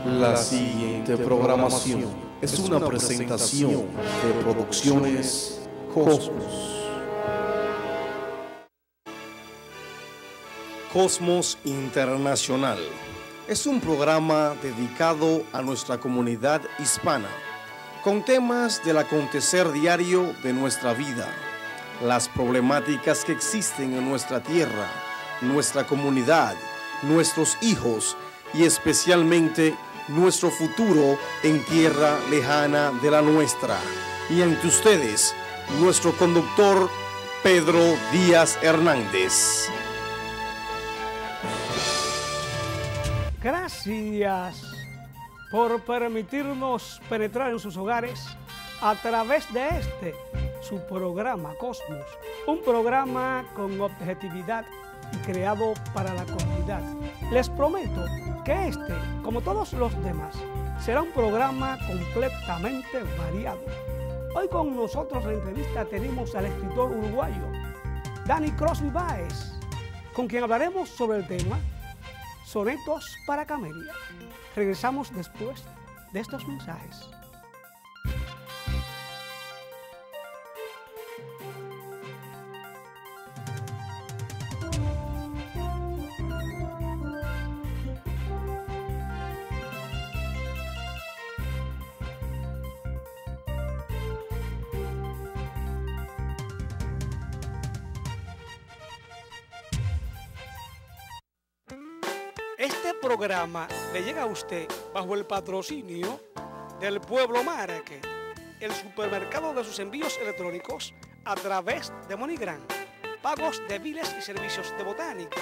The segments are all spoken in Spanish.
La siguiente programación es una presentación de Producciones Cosmos. Cosmos Internacional es un programa dedicado a nuestra comunidad hispana, con temas del acontecer diario de nuestra vida, las problemáticas que existen en nuestra tierra, nuestra comunidad, nuestros hijos y especialmente nuestro futuro en tierra lejana de la nuestra. Y ante ustedes, nuestro conductor Pedro Díaz Hernández. Gracias por permitirnos penetrar en sus hogares a través de su programa Cosmos, un programa con objetividad y creado para la comunidad. Les prometo que como todos los demás, será un programa completamente variado. Hoy con nosotros en la entrevista tenemos al escritor uruguayo Dani Crosby Báez, con quien hablaremos sobre el tema Sonetos para Camelia. Regresamos después de estos mensajes. Este programa le llega a usted bajo el patrocinio del Pueblo Market, el supermercado de sus envíos electrónicos a través de MoneyGram, pagos de biles y servicios de botánica.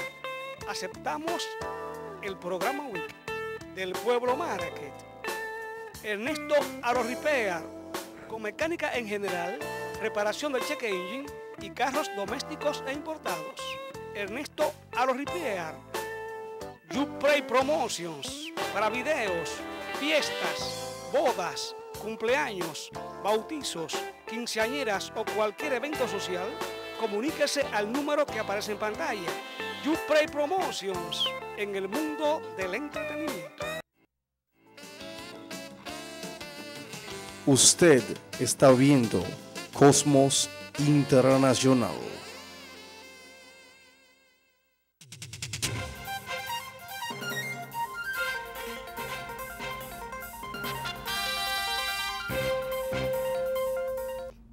Aceptamos el programa WIC del Pueblo Market. Ernesto Aro Repair, con mecánica en general, reparación del check engine y carros domésticos e importados. Ernesto Aro Repair. YouPray Promotions para videos, fiestas, bodas, cumpleaños, bautizos, quinceañeras o cualquier evento social. Comuníquese al número que aparece en pantalla. YouPray Promotions, en el mundo del entretenimiento. Usted está viendo Cosmos Internacional.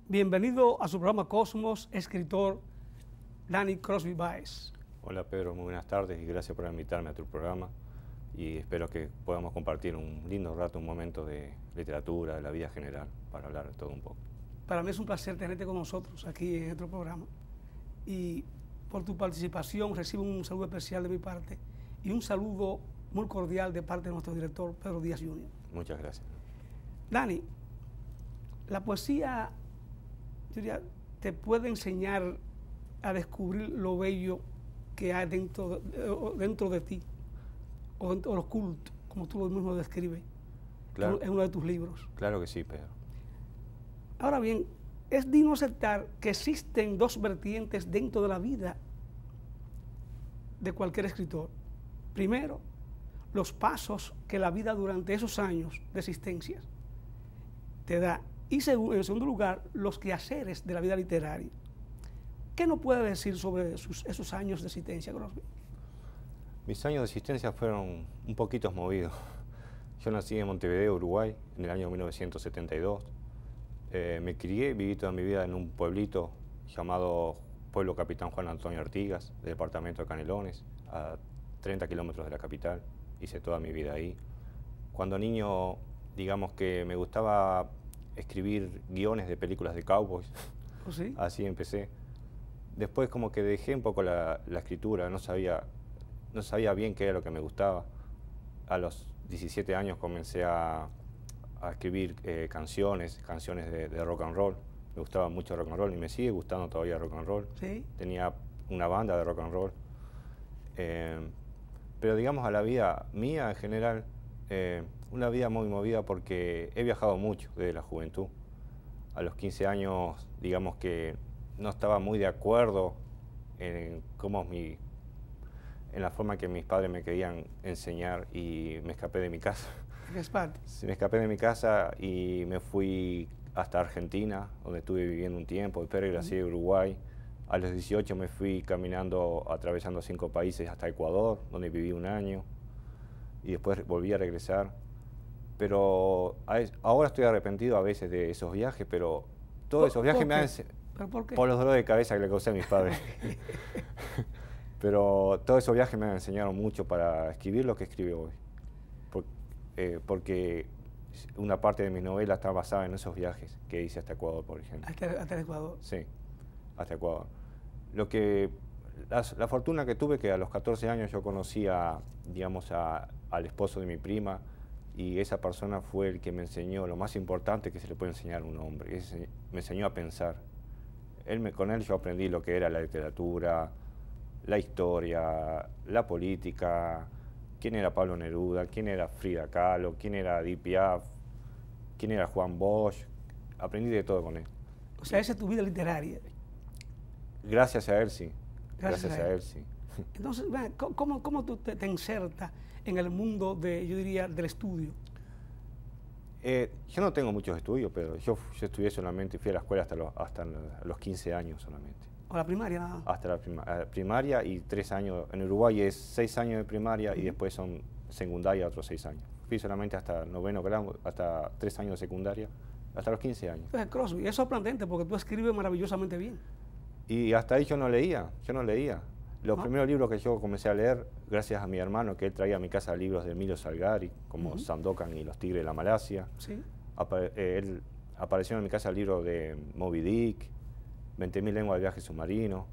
Bienvenido a su programa Cosmos, escritor Dani Crosby Báez. Hola Pedro, muy buenas tardes y gracias por invitarme a tu programa y espero que podamos compartir un lindo rato, un momento de literatura, de la vida general, para hablar de todo un poco. Para mí es un placer tenerte con nosotros aquí en nuestro programa y por tu participación recibo un saludo especial de mi parte y un saludo muy cordial de parte de nuestro director Pedro Díaz Jr. Muchas gracias. Dani, la poesía te puede enseñar a descubrir lo bello que hay dentro de ti, o lo oculto, como tú lo mismo describes, claro, en uno de tus libros. Claro que sí, Pedro. Ahora bien, es digno aceptar que existen dos vertientes dentro de la vida de cualquier escritor. Primero, los pasos que la vida durante esos años de existencia te da. Y en segundo lugar, los quehaceres de la vida literaria. ¿Qué nos puede decir sobre esos años de existencia, Crosby? Mis años de existencia fueron un poquito movidos. Yo nací en Montevideo, Uruguay, en el año 1972. Me crié, viví toda mi vida en un pueblito llamado Pueblo Capitán Juan Antonio Artigas, del departamento de Canelones, a 30 kilómetros de la capital. Hice toda mi vida ahí. Cuando niño, digamos que me gustaba escribir guiones de películas de cowboys. ¿Oh, sí? Así empecé. Después como que dejé un poco la escritura, no sabía bien qué era lo que me gustaba. A los 17 años comencé a escribir canciones de rock and roll. Me gustaba mucho rock and roll y me sigue gustando todavía rock and roll. ¿Sí? Tenía una banda de rock and roll. Pero digamos a la vida mía en general, una vida muy movida porque he viajado mucho desde la juventud. A los 15 años, digamos que no estaba muy de acuerdo en la forma que mis padres me querían enseñar y me escapé de mi casa. Sí, me escapé de mi casa y me fui hasta Argentina, donde estuve viviendo un tiempo, después regresé a Uruguay. A los 18 me fui caminando, atravesando 5 países hasta Ecuador, donde viví un año, y después volví a regresar. Pero ahora estoy arrepentido a veces de esos viajes, pero todos esos viajes me han... ¿Pero por qué? Por los dolores de cabeza que le causé a mis padres. Pero todos esos viajes me enseñaron mucho para escribir lo que escribo hoy. Porque una parte de mi novela está basada en esos viajes que hice hasta Ecuador, por ejemplo. ¿Hasta Ecuador? Sí, hasta Ecuador. La fortuna que tuve que a los 14 años yo conocí digamos, al esposo de mi prima, y esa persona fue el que me enseñó lo más importante que se le puede enseñar a un hombre. Me enseñó a pensar. Con él yo aprendí lo que era la literatura, la historia, la política, quién era Pablo Neruda, quién era Frida Kahlo, quién era Edith Piaf, quién era Juan Bosch. Aprendí de todo con él. O sea, esa es tu vida literaria. Gracias a él, sí. Gracias a él, sí. Entonces, ¿cómo tú te insertas en el mundo yo diría, del estudio? Yo no tengo muchos estudios, pero yo estudié solamente, fui a la escuela hasta los 15 años solamente. ¿O la primaria nada más? Hasta la primaria y 3 años. En Uruguay es 6 años de primaria y después son secundaria otros 6 años. Fui solamente hasta noveno grado, hasta 3 años de secundaria, hasta los 15 años. Entonces, Crosby, es sorprendente porque tú escribes maravillosamente bien. Y hasta ahí yo no leía. Los primeros libros que yo comencé a leer, gracias a mi hermano, que él traía a mi casa libros de Emilio Salgari, como Sandokan y los Tigres de la Malasia. Sí. Él apareció en mi casa el libro de Moby Dick, 20.000 lenguas de viaje submarino,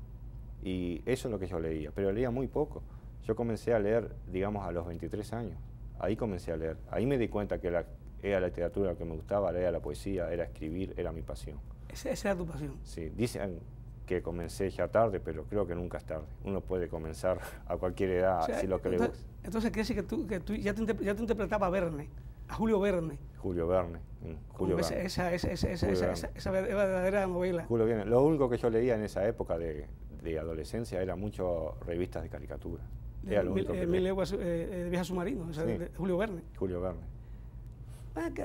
y eso es lo que yo leía, pero leía muy poco. Yo comencé a leer, digamos, a los 23 años. Ahí comencé a leer. Ahí me di cuenta que era la literatura lo que me gustaba, era la poesía, era escribir, era mi pasión. Esa era tu pasión. Sí, dicen que comencé ya tarde, pero creo que nunca es tarde. Uno puede comenzar a cualquier edad, si lo que le gusta. Entonces quiere decir que tú ya te interpretabas a Verne, a Julio Verne. Julio Verne. Esa verdadera novela. Julio Verne. Lo único que yo leía en esa época de adolescencia era mucho revistas de caricatura. Era lo único que Mil leguas de viaje submarino, o sea, sí. de Julio Verne. Julio Verne.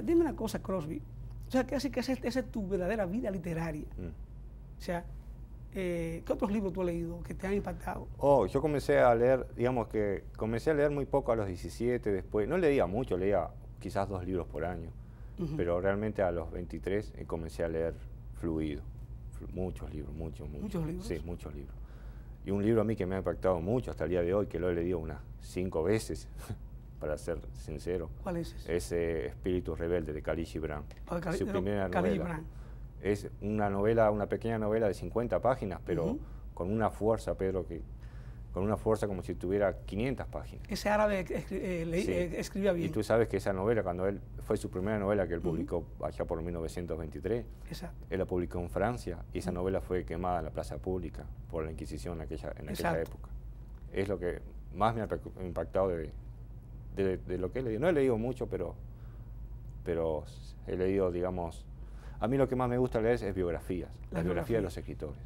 Dime una cosa, Crosby. O sea, que esa es tu verdadera vida literaria. O sea, ¿qué otros libros tú has leído que te han impactado? Yo comencé a leer, digamos que comencé a leer muy poco a los 17, después, no leía mucho, leía quizás 2 libros por año, pero realmente a los 23 comencé a leer fluido, muchos libros, muchos. ¿Muchos libros? Sí, muchos libros. Y un libro a mí que me ha impactado mucho hasta el día de hoy, que lo he leído unas 5 veces, para ser sincero. ¿Cuál es ese? Es Espíritu Rebelde, de Khalil Gibran. Su primera Khalil novela. Gibran. Es una pequeña novela de 50 páginas, pero con una fuerza, Pedro, con una fuerza como si tuviera 500 páginas. Ese árabe escribía bien. Y tú sabes que esa novela, fue su primera novela que él publicó allá por 1923, él la publicó en Francia, y esa novela fue quemada en la plaza pública por la Inquisición en aquella época. Es lo que más me ha impactado de lo que he leído. No he leído mucho, pero he leído, digamos... A mí lo que más me gusta leer es biografías, las biografías de los escritores,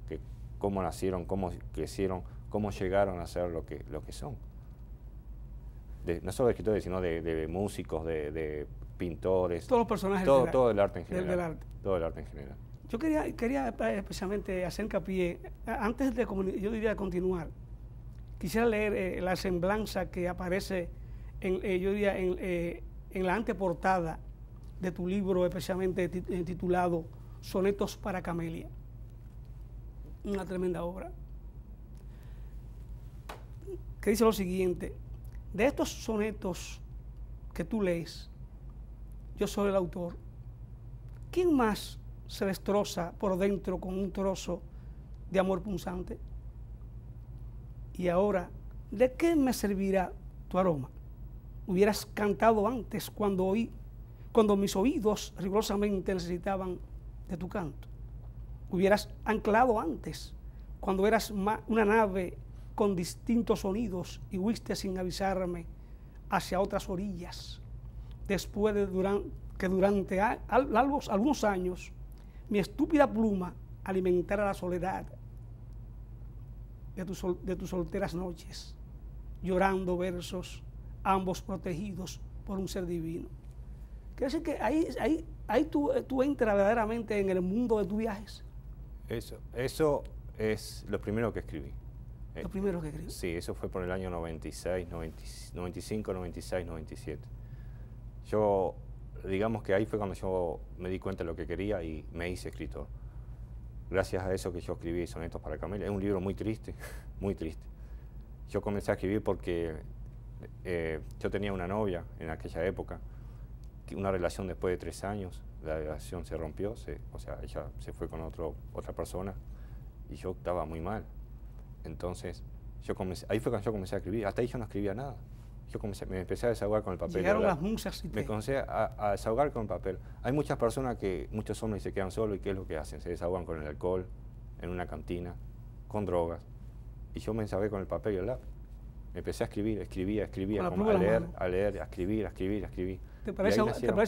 que cómo nacieron, cómo crecieron, cómo llegaron a ser lo que son. No solo de escritores, sino de músicos, de pintores. Todos los personajes. Todo el arte en general. Del arte. Todo el arte en general. Yo quería especialmente hacer hincapié, antes de yo diría continuar, quisiera leer la semblanza que aparece en la anteportada de tu libro, especialmente titulado Sonetos para Camelia. Una tremenda obra. Que dice lo siguiente: de estos sonetos que tú lees, yo soy el autor. ¿Quién más se destroza por dentro con un trozo de amor punzante? Y ahora, ¿de qué me servirá tu aroma? Hubieras cantado antes cuando mis oídos rigurosamente necesitaban de tu canto. Hubieras anclado antes, cuando eras una nave con distintos sonidos y huiste sin avisarme hacia otras orillas. Después que durante algunos años mi estúpida pluma alimentara la soledad de tus solteras noches, llorando versos, ambos protegidos por un ser divino. Quiere decir que ahí tú entras verdaderamente en el mundo de tus viajes. Eso es lo primero que escribí. Lo primero que escribí. Sí, eso fue por el año 96, 95, 96, 97. Yo, digamos que ahí fue cuando yo me di cuenta de lo que quería y me hice escritor. Gracias a eso que yo escribí Sonetos para Camelia. Es un libro muy triste, muy triste. Yo comencé a escribir porque yo tenía una novia en aquella época, una relación después de 3 años, la relación se rompió, o sea, ella se fue con otra persona y yo estaba muy mal. Entonces, ahí fue cuando yo comencé a escribir. Hasta ahí yo no escribía nada. Me empecé a desahogar con el papel. Llegaron las musas y me comencé a desahogar con el papel. Hay muchas personas muchos hombres se quedan solos y ¿qué es lo que hacen? Se desahogan con el alcohol, en una cantina, con drogas. Y yo me desahogué con el papel y el lápiz. Empecé a escribía, como a leer, a escribir. ¿Te parece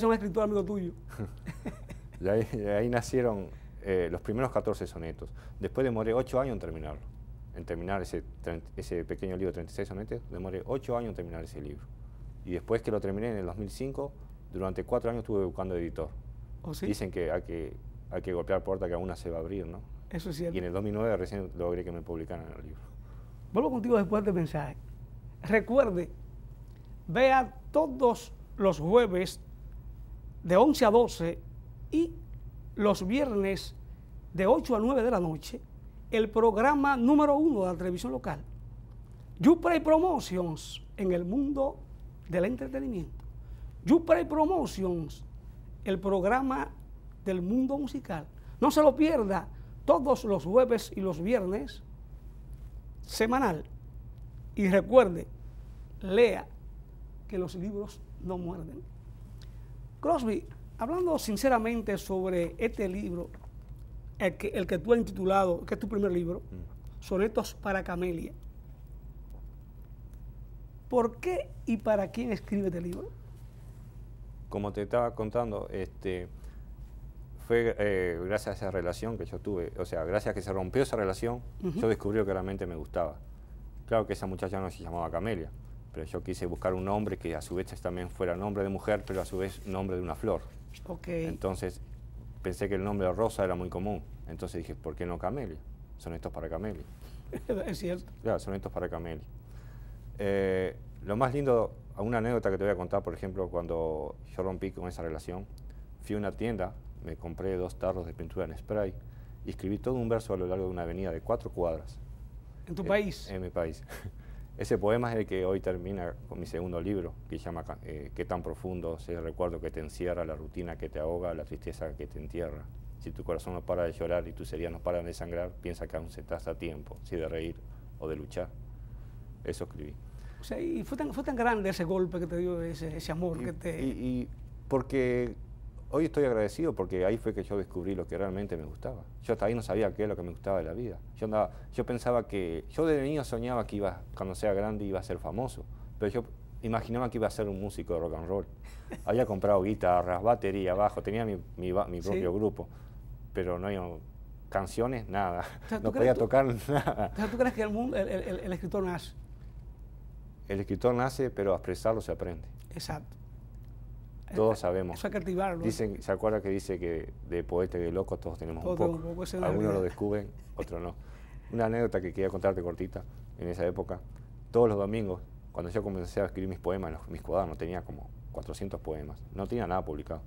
un escritor amigo tuyo? De ahí nacieron los primeros 14 sonetos. Después demoré 8 años en terminarlo. En terminar ese pequeño libro de 36 sonetos, demoré 8 años en terminar ese libro. Y después que lo terminé en el 2005, durante 4 años estuve buscando editor. ¿Oh, sí? Dicen que hay que golpear puerta que aún se va a abrir, ¿no? Eso es cierto. Y en el 2009 recién logré que me publicaran el libro. Vuelvo contigo después del mensaje. Recuerde, vea todos los jueves de 11 a 12 y los viernes de 8 a 9 de la noche el programa número 1 de la televisión local, YouPlay Promotions, en el mundo del entretenimiento. YouPlay Promotions, el programa del mundo musical. No se lo pierda todos los jueves y los viernes, semanal. Y recuerde, lea, que los libros no muerden. Crosby, hablando sinceramente sobre este libro, el que tú has intitulado, que es tu primer libro, Sonetos para Camelia. ¿Por qué y para quién escribe este libro? Como te estaba contando, fue gracias a esa relación que yo tuve, o sea, gracias a que se rompió esa relación, yo descubrí que realmente me gustaba. Claro que esa muchacha no se llamaba Camelia, pero yo quise buscar un nombre que a su vez también fuera nombre de mujer, pero a su vez nombre de una flor. Okay. Entonces pensé que el nombre de Rosa era muy común, entonces dije, ¿por qué no Camelia? Sonetos para Camelia. Es cierto. Claro, Sonetos para Camelia. Lo más lindo, una anécdota que te voy a contar, por ejemplo, cuando yo rompí con esa relación, fui a una tienda, me compré 2 tarros de pintura en spray y escribí todo un verso a lo largo de una avenida de 4 cuadras. ¿En tu país? En mi país. Ese poema es el que hoy termina con mi segundo libro, que se llama ¿Qué tan profundo es el recuerdo que te encierra, la rutina que te ahoga, la tristeza que te entierra? Si tu corazón no para de llorar y tus heridas no paran de sangrar, piensa que aún estás a tiempo, si de reír o de luchar. Eso escribí. O sea, y fue tan grande ese golpe que te dio, ese amor que te... Y porque hoy estoy agradecido porque ahí fue que yo descubrí lo que realmente me gustaba. Yo hasta ahí no sabía qué es lo que me gustaba de la vida. Yo pensaba que, yo de niño soñaba que cuando sea grande iba a ser famoso, pero yo imaginaba que iba a ser un músico de rock and roll. Había comprado guitarras, batería, bajo, tenía mi propio grupo, pero no había canciones, nada. O sea, no podía tocar nada. O sea, ¿tú crees que el escritor nace? El escritor nace, pero a expresarlo se aprende. Exacto. Todos sabemos. Eso hay que activarlo. Dicen, ¿se acuerda que dice que de poeta y de loco todos tenemos un poco? Algunos lo descubren, otros no. Una anécdota que quería contarte cortita, en esa época, todos los domingos, cuando yo comencé a escribir mis poemas, mis cuadernos, tenía como 400 poemas, no tenía nada publicado.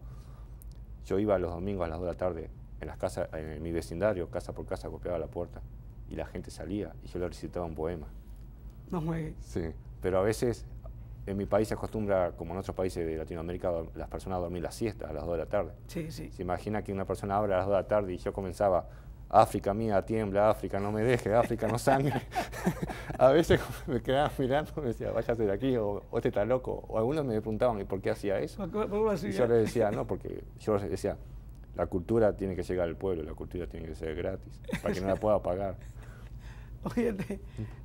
Yo iba los domingos a las 2 de la tarde en las casas, en mi vecindario, casa por casa, golpeaba la puerta y la gente salía y yo le recitaba un poema. No juegues. Sí, pero a veces en mi país se acostumbra, como en otros países de Latinoamérica, las personas a dormir la siesta a las 2 de la tarde. Sí, sí. Se imagina que una persona abre a las 2 de la tarde y yo comenzaba, África mía, tiembla, África, no me deje, África, no sangre. A veces me quedaba mirando, me decía, váyase de aquí, o este está loco. O algunos me preguntaban, ¿y por qué hacía eso? Y yo les decía, no, porque yo les decía, la cultura tiene que llegar al pueblo, la cultura tiene que ser gratis, para que no la pueda pagar. Oye,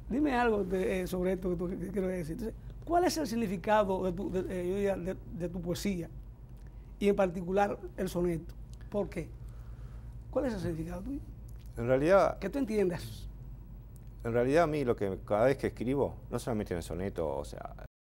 dime algo sobre esto que quiero decir. Entonces, ¿cuál es el significado de tu poesía? Y en particular el soneto. ¿Por qué? ¿Cuál es el significado tuyo? En realidad... Que tú entiendas. En realidad a mí cada vez que escribo, no solamente en el soneto, o sea,